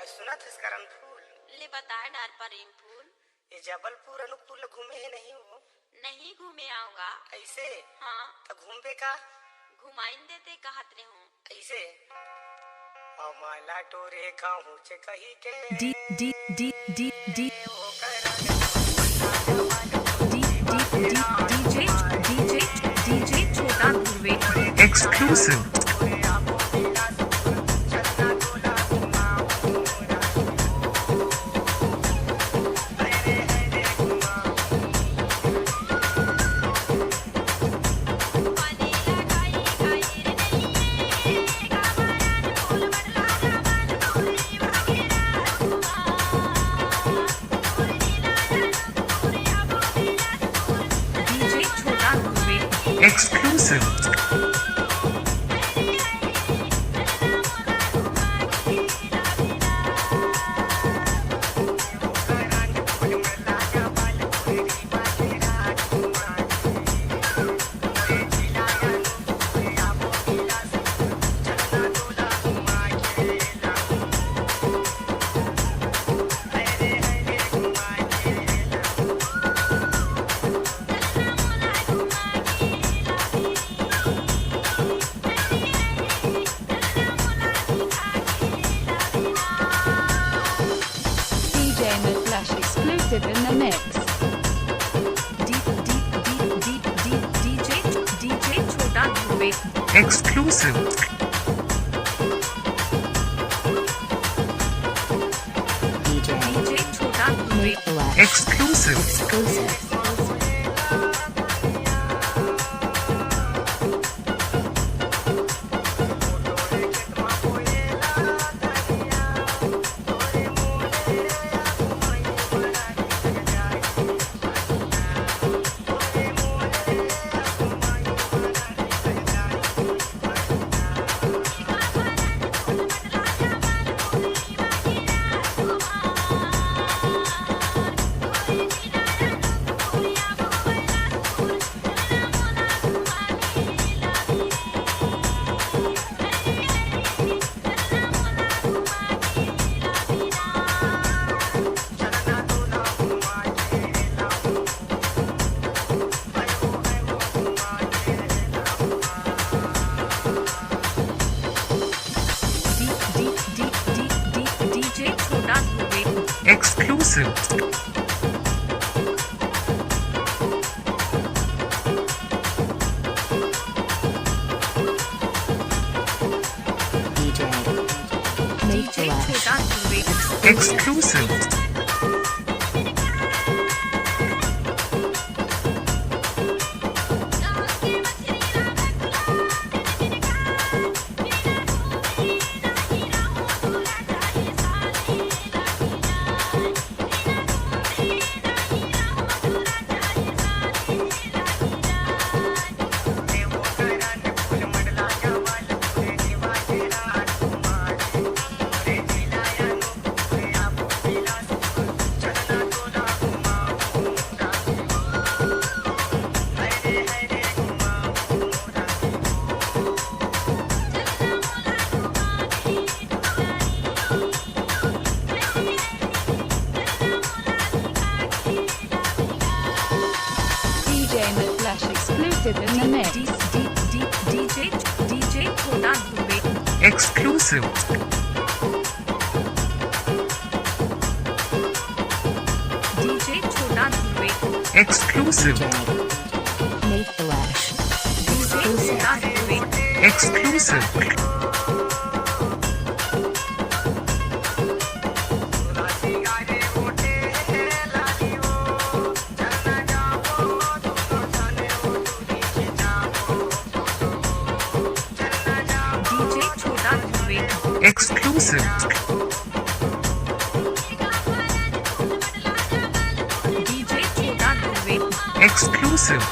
सुना था करण फूल ले बताए डार पर फूल। ये जबलपुर अनुकूल घूमे ही नहीं हो? नहीं घूमे आऊंगा। ऐसे? हाँ तो घूमबे का? घुमाइन देते कहत रहे हूँ। ऐसे हमारा टोरे कहूँ चे कही के D D D D D ओ करण D D D DJ छोटा Dhurve exclusive exclusive exclusive in the mix. DJ छोटा धुर्वे exclusive DJ छोटा Dhurve exclusive exclusive exclusive exclusive in the mix. DJ छोटा धुर्वे exclusive DJ छोटा Dhurve exclusive Nate Flash DJ छोटा Dhurve exclusive exclusive DJ छोटा Dhurve exclusive